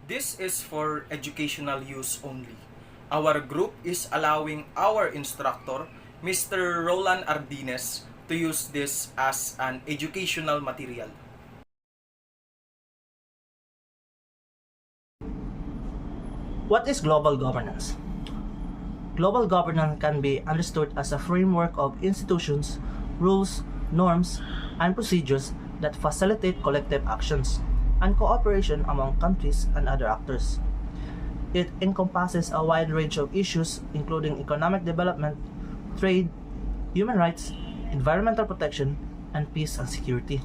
This is for educational use only. Our group is allowing our instructor, Mr. Roland Ardines, to use this as an educational material. What is global governance? Global governance can be understood as a framework of institutions, rules, norms, and procedures that facilitate collective actions and cooperation among countries and other actors. It encompasses a wide range of issues including economic development, trade, human rights, environmental protection, and peace and security.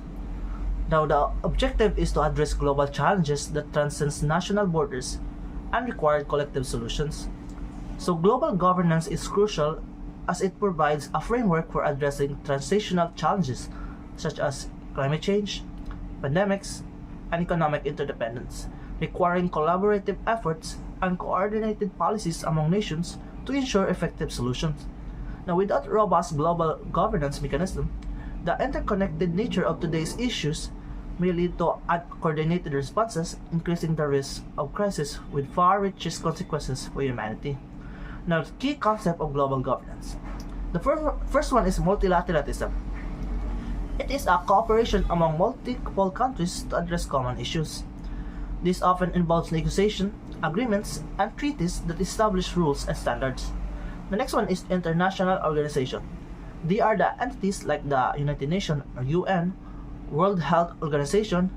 Now, the objective is to address global challenges that transcend national borders and require collective solutions. So, global governance is crucial as it provides a framework for addressing transitional challenges such as climate change, pandemics, and economic interdependence, requiring collaborative efforts and coordinated policies among nations to ensure effective solutions. Now, without robust global governance mechanism, the interconnected nature of today's issues may lead to uncoordinated responses, increasing the risk of crisis with far-reaching consequences for humanity. Now, the key concept of global governance. The first one is multilateralism. It is a cooperation among multiple countries to address common issues. This often involves negotiation, agreements, and treaties that establish rules and standards. The next one is international organization. They are the entities like the United Nations or UN, World Health Organization,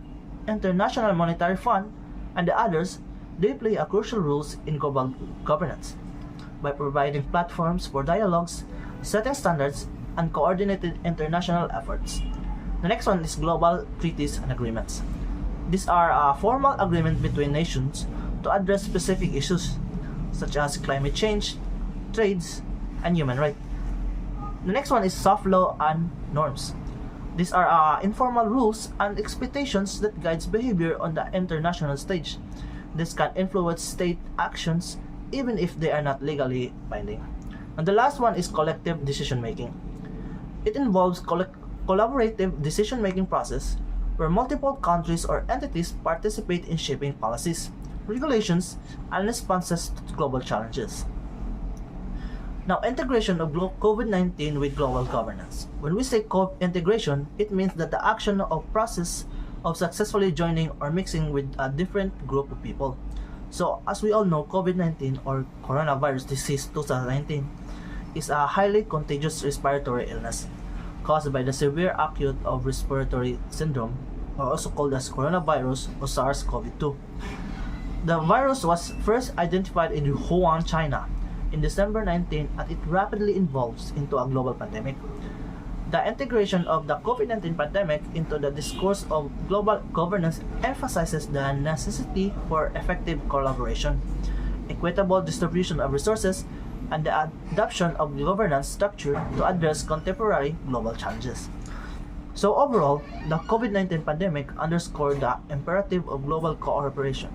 International Monetary Fund, and the others. They play a crucial role in global governance by providing platforms for dialogues, setting standards, and coordinated international efforts. The next one is global treaties and agreements. These are a formal agreement between nations to address specific issues such as climate change, trades, and human rights. The next one is soft law and norms. These are informal rules and expectations that guides behavior on the international stage. This can influence state actions even if they are not legally binding. And the last one is collective decision making. It involves collaborative decision making process where multiple countries or entities participate in shaping policies, regulations, and responses to global challenges. Now, integration of COVID-19 with global governance. When we say integration, it means that the action or process of successfully joining or mixing with a different group of people. So, as we all know, COVID-19 or coronavirus disease 2019 is a highly contagious respiratory illness caused by the severe acute of respiratory syndrome, or also called as coronavirus or SARS-CoV-2. The virus was first identified in Wuhan, China, in December 19, and it rapidly evolves into a global pandemic. The integration of the COVID-19 pandemic into the discourse of global governance emphasizes the necessity for effective collaboration, equitable distribution of resources, and the adoption of governance structure to address contemporary global challenges. So overall, the COVID-19 pandemic underscored the imperative of global cooperation,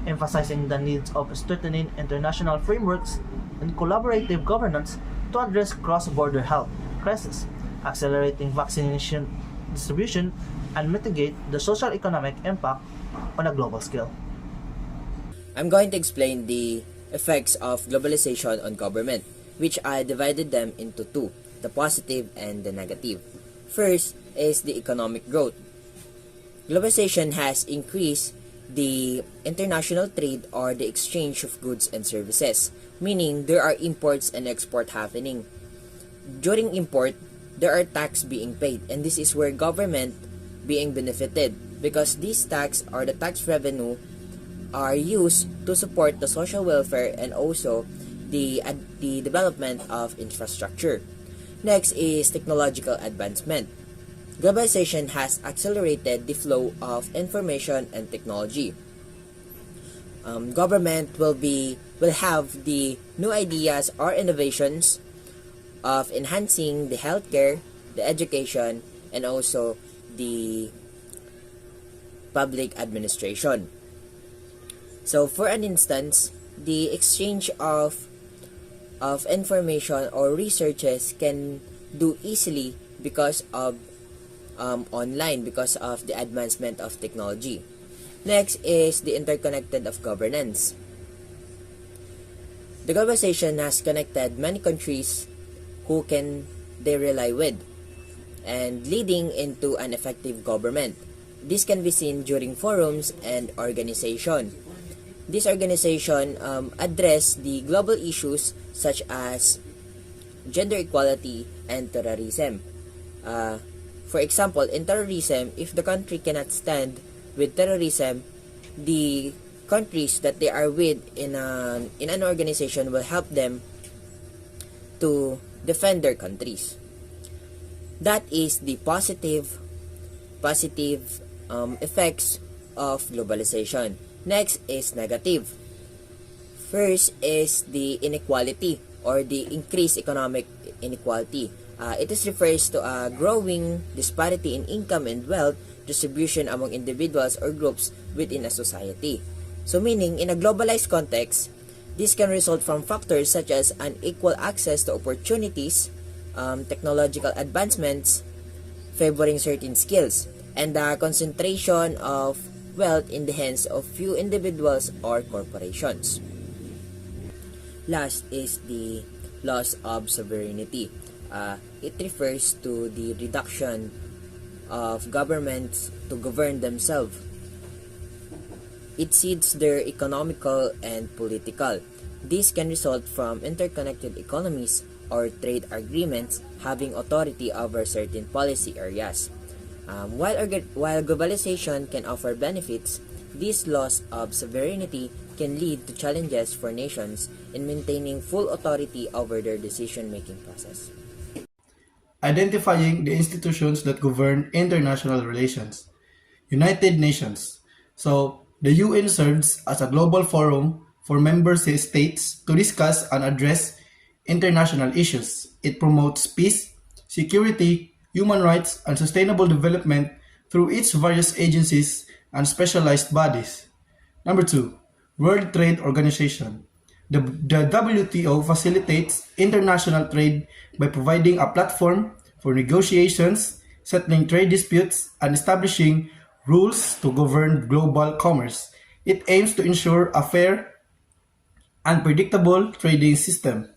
emphasizing the needs of strengthening international frameworks and collaborative governance to address cross-border health crises, accelerating vaccination distribution, and mitigate the social economic impact on a global scale. I'm going to explain the effects of globalization on government, which I divided them into two, the positive and the negative. First is the economic growth. Globalization has increased the international trade or the exchange of goods and services, meaning there are imports and export happening. During import, there are tax being paid, and this is where government being benefited because these tax or the tax revenue are used to support the social welfare and also the development of infrastructure. Next is technological advancement. Globalization has accelerated the flow of information and technology. Government will have the new ideas or innovations of enhancing the healthcare, the education, and also the public administration. So for an instance, the exchange of information or researches can do easily because of online, because of the advancement of technology. Next is the interconnected of governance. The globalization has connected many countries who can they rely with, and leading into an effective government. This can be seen during forums and organization. This organization address the global issues such as gender equality and terrorism. For example, in terrorism, if the country cannot stand with terrorism, the countries that they are with in an organization will help them to defend their countries. That is the positive effects of globalization. Next is negative. First is the inequality or the increased economic inequality. It refers to a growing disparity in income and wealth distribution among individuals or groups within a society. So meaning, in a globalized context, this can result from factors such as unequal access to opportunities, technological advancements favoring certain skills, and the concentration of wealth in the hands of few individuals or corporations. Last is the loss of sovereignty. It refers to the reduction of governments to govern themselves. It cedes their economical and political. This can result from interconnected economies or trade agreements having authority over certain policy areas. While globalization can offer benefits, this loss of sovereignty can lead to challenges for nations in maintaining full authority over their decision-making process. Identifying the institutions that govern international relations. United Nations. So, the UN serves as a global forum for member states to discuss and address international issues. It promotes peace, security, human rights, and sustainable development through its various agencies and specialized bodies. Number 2, World Trade Organization. The WTO facilitates international trade by providing a platform for negotiations, settling trade disputes, and establishing rules to govern global commerce. It aims to ensure a fair and predictable trading system.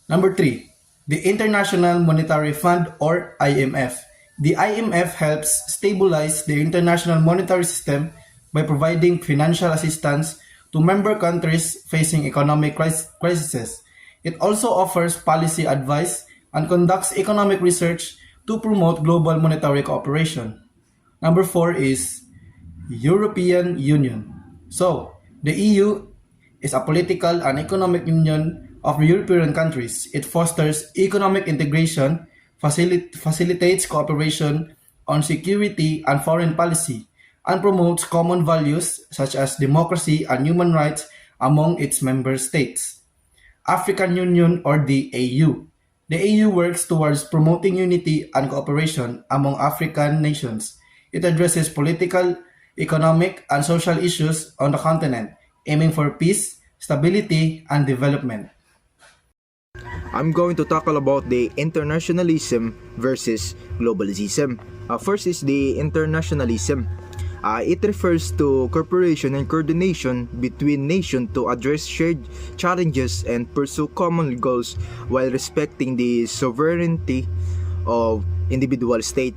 Number 3, the International Monetary Fund or IMF. The IMF helps stabilize the international monetary system by providing financial assistance to member countries facing economic crises. It also offers policy advice and conducts economic research to promote global monetary cooperation. Number 4 is European Union. So, the EU is a political and economic union of European countries. It fosters economic integration, facilitates cooperation on security and foreign policy, and promotes common values such as democracy and human rights among its member states. African Union or the AU. The AU works towards promoting unity and cooperation among African nations. It addresses political, economic, and social issues on the continent, aiming for peace, stability, and development. I'm going to tackle about the internationalism versus globalism. First is the internationalism. It refers to cooperation and coordination between nations to address shared challenges and pursue common goals while respecting the sovereignty of individual state.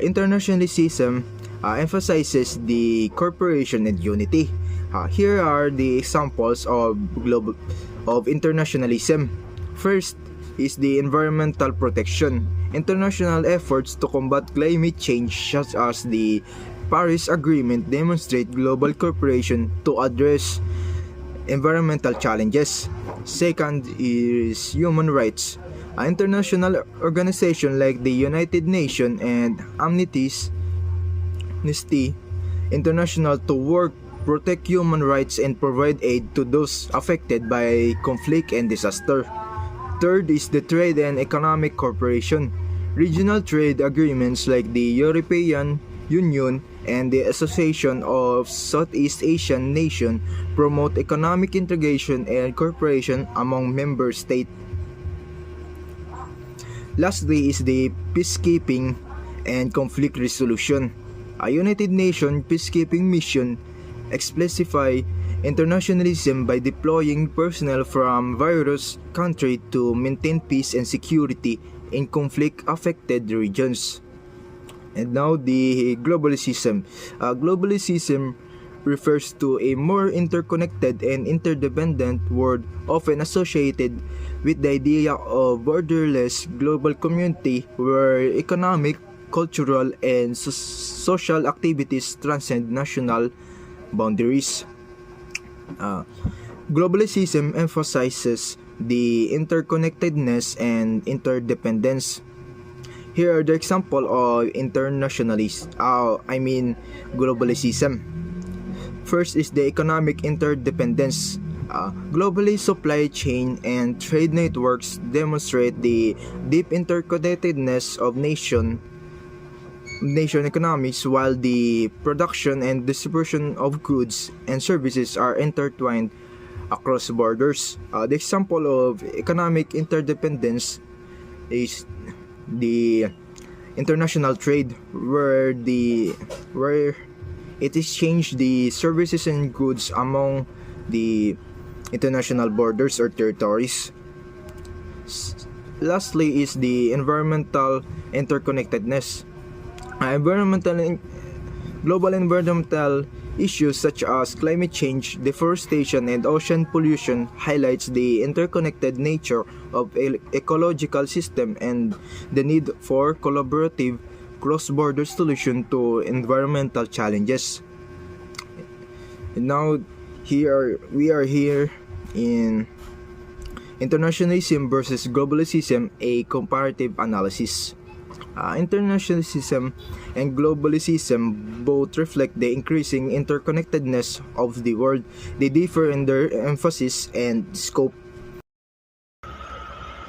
Internationalism emphasizes the cooperation and unity. Here are the examples of internationalism. First is the environmental protection. International efforts to combat climate change such as the Paris Agreement demonstrate global cooperation to address environmental challenges. Second is human rights. International organizations like the United Nations and Amnesty International to work protect human rights and provide aid to those affected by conflict and disaster. Third is the trade and economic cooperation. Regional trade agreements like the European Union and the Association of Southeast Asian Nations promote economic integration and cooperation among member states. Lastly is the peacekeeping and conflict resolution. A United Nations peacekeeping mission exemplify internationalism by deploying personnel from various countries to maintain peace and security in conflict-affected regions. And now the globalism. Globalism refers to a more interconnected and interdependent world often associated with the idea of borderless global community where economic, cultural, and social activities transcend national boundaries. Globalism emphasizes the interconnectedness and interdependence. Here are the example of globalism. First is the economic interdependence. Globally, supply chain and trade networks demonstrate the deep interconnectedness of nation economies, while the production and distribution of goods and services are intertwined across borders. The example of economic interdependence is the international trade, where it exchanges the services and goods among the international borders or territories. Lastly is the environmental interconnectedness. Global environmental issues such as climate change, deforestation, and ocean pollution highlights the interconnected nature of ecological system and the need for collaborative cross-border solution to environmental challenges. And now we are here in internationalism versus globalism, a comparative analysis. Internationalism and globalism both reflect the increasing interconnectedness of the world. They differ in their emphasis and scope.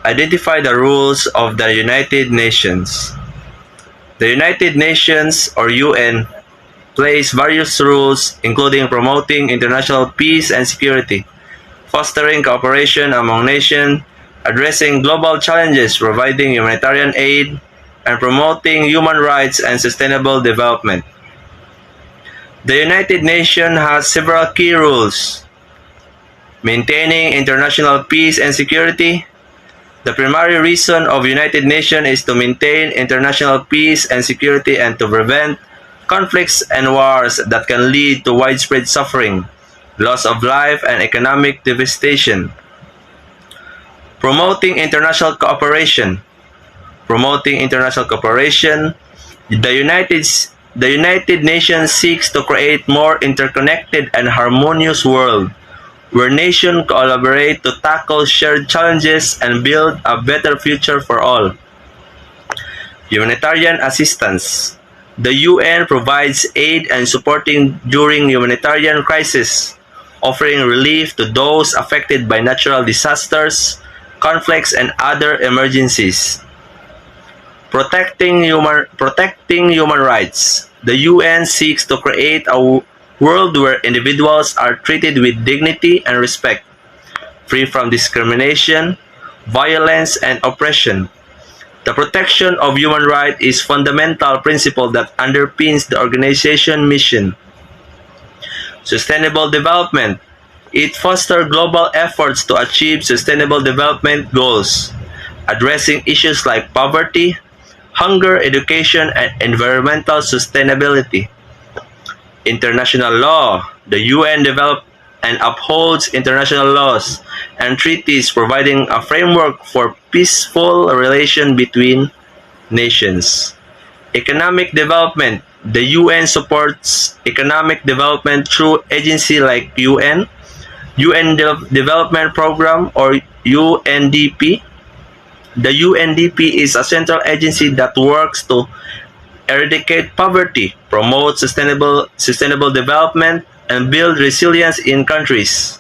Identify the rules of the United Nations. The United Nations, or UN, plays various rules including promoting international peace and security, fostering cooperation among nations, addressing global challenges, providing humanitarian aid, and promoting human rights and sustainable development. The United Nations has several key rules: maintaining international peace and security. The primary reason of United Nations is to maintain international peace and security and to prevent conflicts and wars that can lead to widespread suffering, loss of life, and economic devastation. Promoting international cooperation. The United Nations seeks to create more interconnected and harmonious world where nations collaborate to tackle shared challenges and build a better future for all. Humanitarian assistance. The UN provides aid and supporting during humanitarian crises, offering relief to those affected by natural disasters, conflicts, and other emergencies. Protecting human rights. The UN seeks to create a world where individuals are treated with dignity and respect, free from discrimination, violence, and oppression. The protection of human rights is a fundamental principle that underpins the organization's mission. Sustainable development. It fosters global efforts to achieve sustainable development goals, addressing issues like poverty, hunger, education, and environmental sustainability. International law. The UN develops and upholds international laws and treaties, providing a framework for peaceful relations between nations. Economic development. The UN supports economic development through agencies like UN Development Program, or UNDP. The UNDP is a central agency that works to eradicate poverty, promote sustainable development, and build resilience in countries.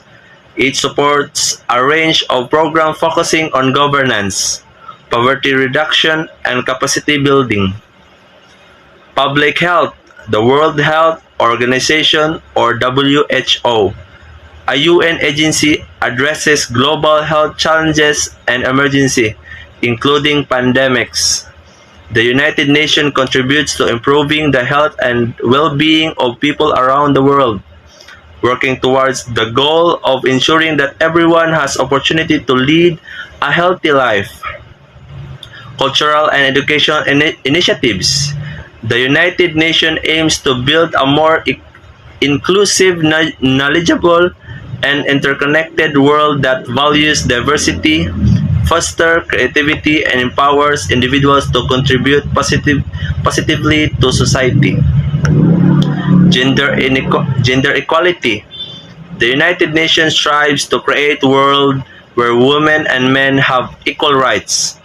It supports a range of programs focusing on governance, poverty reduction, and capacity building. Public health. The World Health Organization, or WHO, a UN agency, addresses global health challenges and emergencies, including pandemics. The United Nations contributes to improving the health and well-being of people around the world, working towards the goal of ensuring that everyone has opportunity to lead a healthy life. Cultural and educational initiatives. The United Nations aims to build a more inclusive, knowledgeable, and interconnected world that values diversity, fosters creativity, and empowers individuals to contribute positively to society. Gender equality. The United Nations strives to create a world where women and men have equal rights,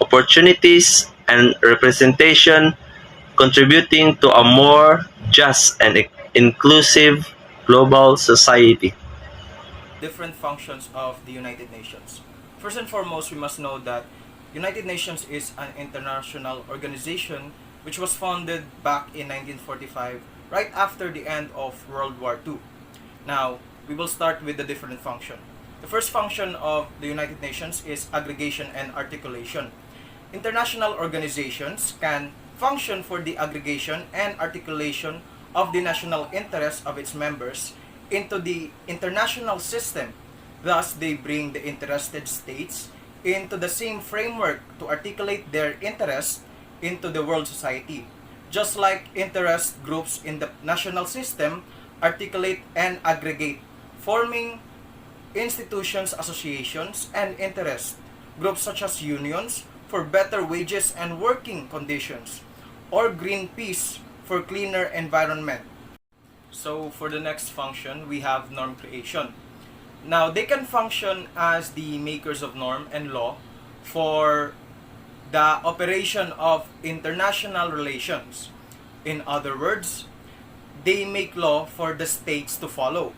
opportunities, and representation, contributing to a more just and inclusive global society. Different functions of the United Nations. First and foremost, we must know that United Nations is an international organization which was founded back in 1945, right after the end of World War II. Now, we will start with the different function. The first function of the United Nations is aggregation and articulation. International organizations can function for the aggregation and articulation of the national interests of its members into the international system. Thus, they bring the interested states into the same framework to articulate their interests into the world society. Just like interest groups in the national system articulate and aggregate, forming institutions, associations, and interest groups such as unions for better wages and working conditions, or Greenpeace for cleaner environment. So for the next function, we have norm creation. Now, they can function as the makers of norm and law for the operation of international relations. In other words, they make law for the states to follow.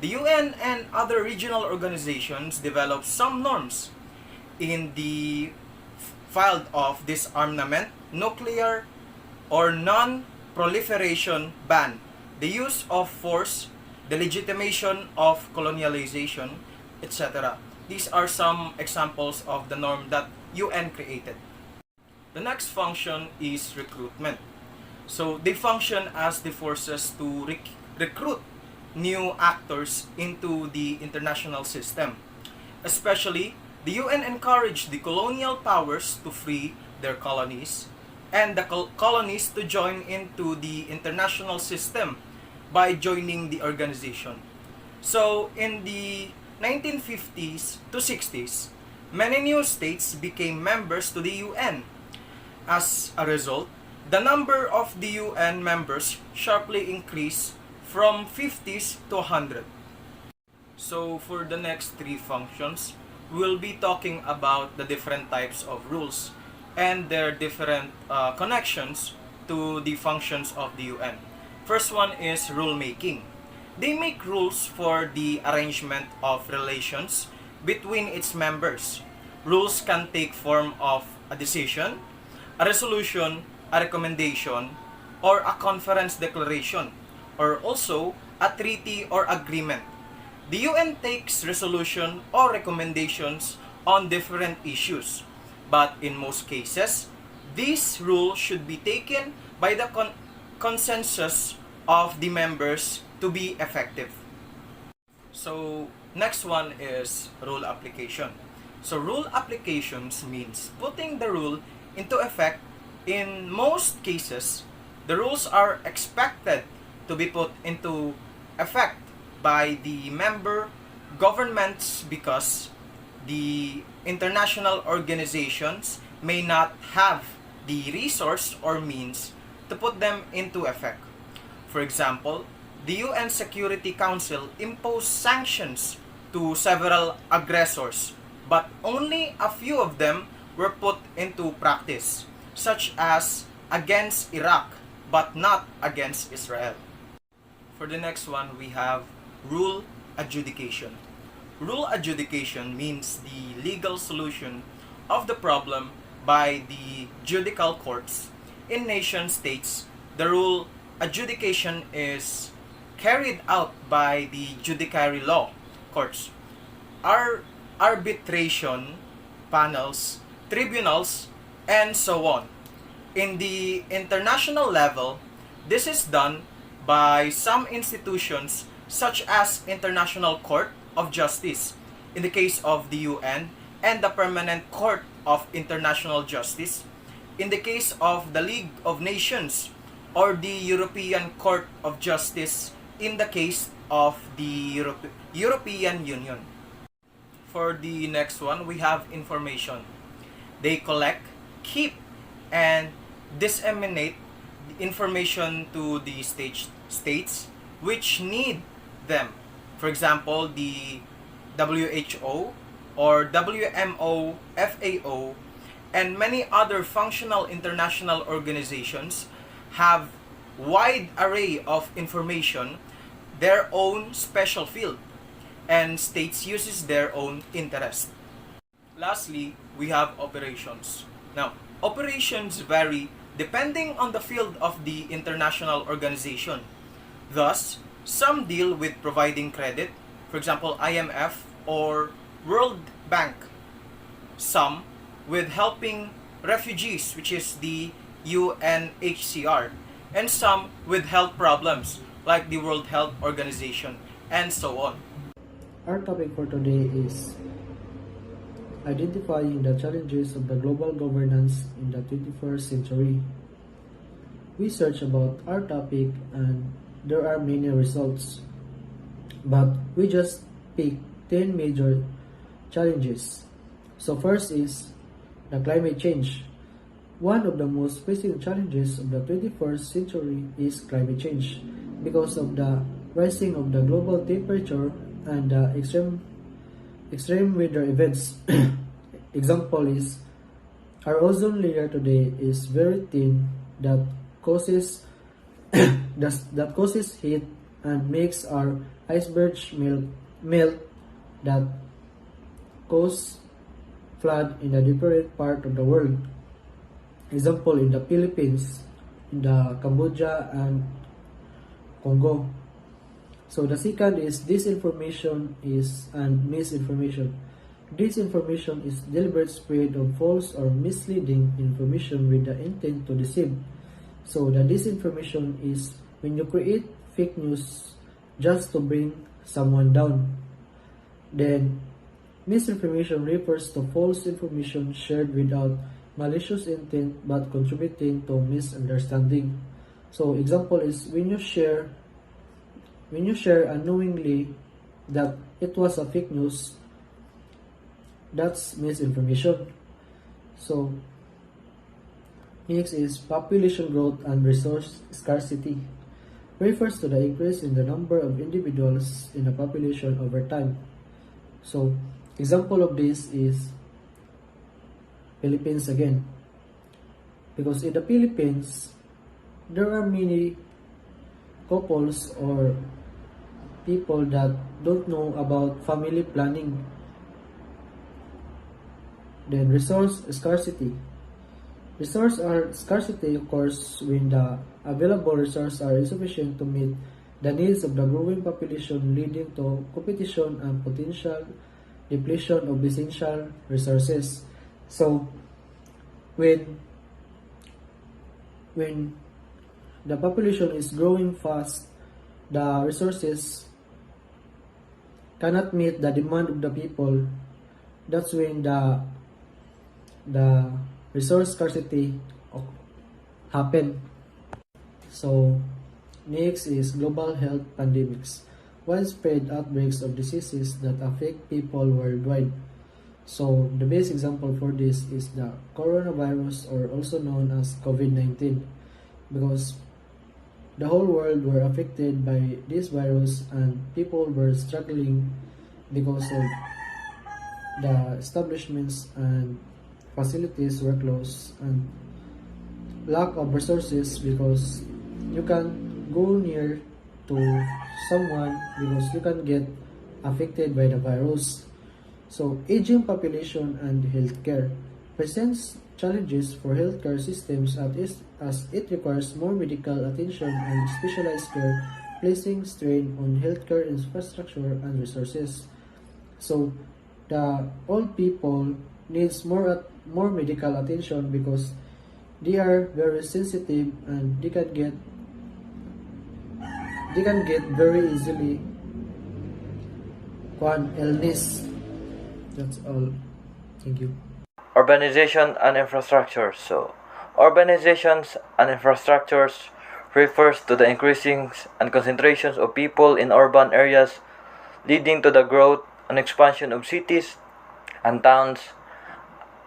The UN and other regional organizations develop some norms in the field of disarmament, nuclear or non-proliferation ban, the use of force, the legitimation of colonialization, etc. These are some examples of the norm that UN created. The next function is recruitment. So they function as the forces to recruit new actors into the international system. Especially, the UN encouraged the colonial powers to free their colonies and the colonies to join into the international system by joining the organization. So in the 1950s to 60s, many new states became members to the UN. As a result, the number of the UN members sharply increased from 50s to 100. So for the next three functions, we'll be talking about the different types of rules and their different connections to the functions of the UN. First one is rule making. They make rules for the arrangement of relations between its members. Rules can take form of a decision, a resolution, a recommendation, or a conference declaration, or also a treaty or agreement. The UN takes resolution or recommendations on different issues, but in most cases, these rules should be taken by the consensus of the members to be effective. So, next one is rule application. So, rule applications means putting the rule into effect. In most cases, the rules are expected to be put into effect by the member governments because the international organizations may not have the resource or means to put them into effect. For example, the UN Security Council imposed sanctions to several aggressors, but only a few of them were put into practice, such as against Iraq, but not against Israel. For the next one, we have rule adjudication. Rule adjudication means the legal solution of the problem by the judicial courts. In nation states, the rule adjudication is carried out by the judiciary law courts, arbitration panels, tribunals, and so on. In the international level, this is done by some institutions such as International Court of Justice in the case of the UN and the Permanent Court of International Justice in the case of the League of Nations or the European Court of Justice in the case of the European Union. For the next one, we have information. They collect, keep, and disseminate the information to the states which need them. For example, the WHO or WMO, FAO, and many other functional international organizations have wide array of information, their own special field, and states uses their own interest. Lastly, we have operations. Now, operations vary depending on the field of the international organization. Thus, some deal with providing credit, for example, IMF or World Bank. Some with helping refugees, which is the UNHCR. And some with health problems, like the World Health Organization, and so on. Our topic for today is identifying the challenges of the global governance in the 21st century. We searched about our topic and there are many results, but we just picked 10 major challenges. So first is the climate change. One of the most pressing challenges of the 21st century is climate change because of the rising of the global temperature and the extreme weather events. Example is our ozone layer today is very thin that causes that causes heat and makes our icebergs melt that cause flood in a different part of the world. Example in the Philippines, in the Cambodia and Congo. So the second is disinformation and misinformation. Disinformation is deliberate spread of false or misleading information with the intent to deceive. So the disinformation is when you create fake news just to bring someone down. Then misinformation refers to false information shared without malicious intent but contributing to misunderstanding. So example is when you share unknowingly that it was a fake news, that's misinformation. So next is population growth and resource scarcity. Refers to the increase in the number of individuals in a population over time. So example of this is Philippines again. Because in the Philippines, there are many couples or people that don't know about family planning. Then resource scarcity. Resource scarcity occurs when the available resources are insufficient to meet the needs of the growing population, leading to competition and potential depletion of essential resources. So when the population is growing fast, the resources cannot meet the demand of the people. That's when the resource scarcity happen. So next is global health pandemics. Widespread outbreaks of diseases that affect people worldwide. So the best example for this is the coronavirus, or also known as COVID-19, because the whole world were affected by this virus and people were struggling because of the establishments and facilities were closed and lack of resources, because you can go near to someone because you can get affected by the virus. So aging population and healthcare presents challenges for healthcare systems as it requires more medical attention and specialized care, placing strain on healthcare infrastructure and resources. So the old people needs more medical attention because They are very sensitive and they can get very easily illness. That's all. Thank you. Urbanization and infrastructure. So, urbanizations and infrastructures refers to the increasing and concentrations of people in urban areas, leading to the growth and expansion of cities and towns,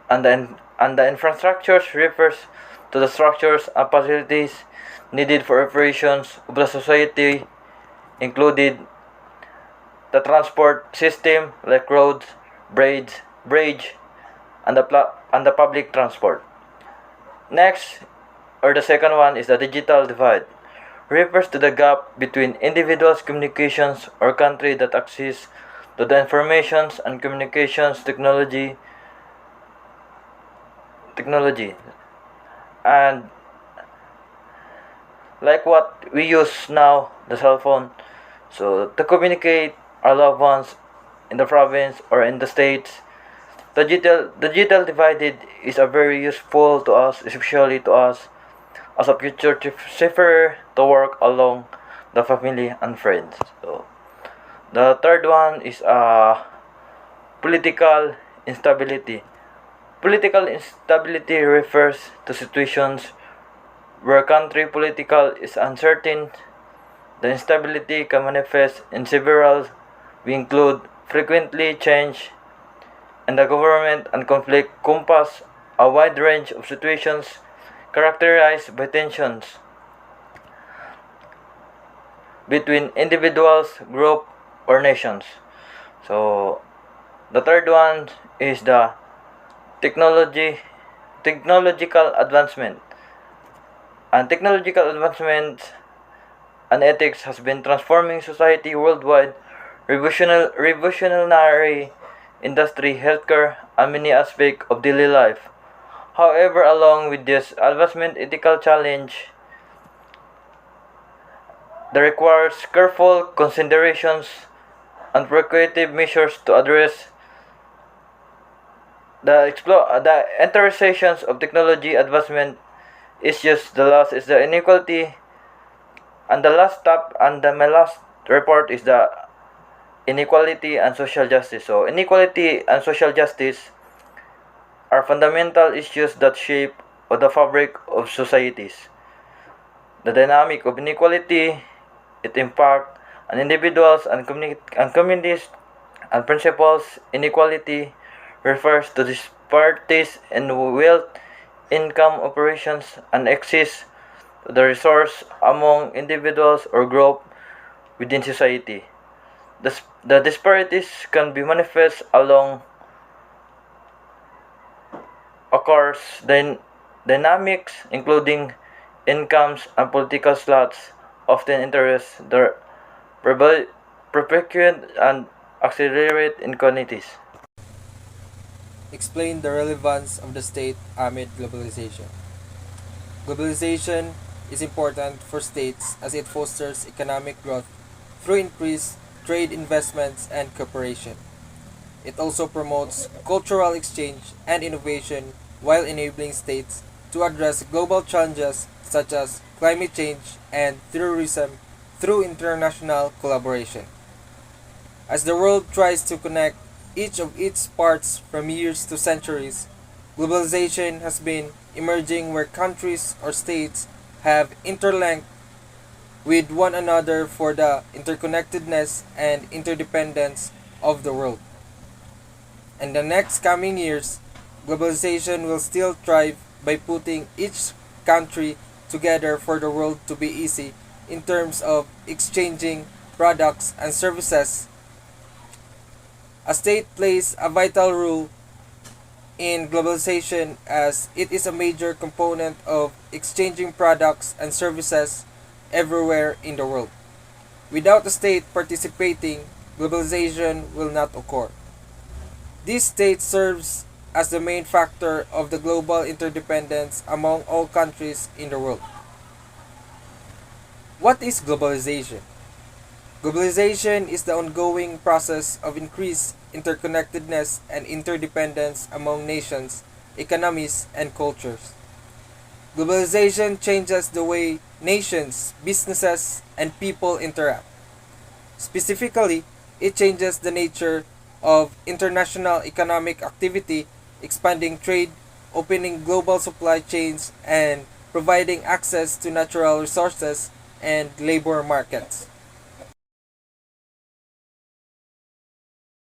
and the infrastructures refers to the structures and facilities needed for operations of the society, included the transport system like roads, bridge, and the public transport. Next, or the second one, is the digital divide. Refers to the gap between individuals' communications or country that access to the informations and communications technology and like what we use now, the cell phone, so to communicate our loved ones in the province or in the states. The digital divided is a very useful to us, especially to us as a future safer to work along the family and friends. So the third one is political instability. Political instability refers to situations where country political is uncertain. The instability can manifest in several. We include frequently change in the government and conflict compass a wide range of situations characterized by tensions between individuals, group, or nations. So the third one is the technological advancement. And technological advancement and ethics has been transforming society worldwide, revolutionary industry, healthcare, and many aspects of daily life. However, along with this advancement, ethical challenge that requires careful considerations and proactive measures to address the intersections of technology advancement issues. The last is the inequality, and my last report is the inequality and social justice. So inequality and social justice are fundamental issues that shape the fabric of societies. The dynamic of inequality, it impacts on individuals and communities and principles. Inequality refers to disparities in wealth, income, operations, and access to the resource among individuals or groups within society. The disparities can be manifest along occurs dynamics including incomes and political slots often interest the perpetuate and accelerate inequalities. Explain the relevance of the state amid globalization. Globalization is important for states as it fosters economic growth through increased trade investments and cooperation. It also promotes cultural exchange and innovation while enabling states to address global challenges such as climate change and terrorism through international collaboration. As the world tries to connect each of its parts from years to centuries, globalization has been emerging where countries or states have interlinked with one another for the interconnectedness and interdependence of the world. In the next coming years, globalization will still thrive by putting each country together for the world to be easy in terms of exchanging products and services. A state plays a vital role in globalization as it is a major component of exchanging products and services everywhere in the world. Without the state participating, globalization will not occur. This state serves as the main factor of the global interdependence among all countries in the world. What is globalization? Globalization is the ongoing process of increased interconnectedness and interdependence among nations, economies, and cultures. Globalization changes the way nations, businesses, and people interact. Specifically, it changes the nature of international economic activity, expanding trade, opening global supply chains, and providing access to natural resources and labor markets.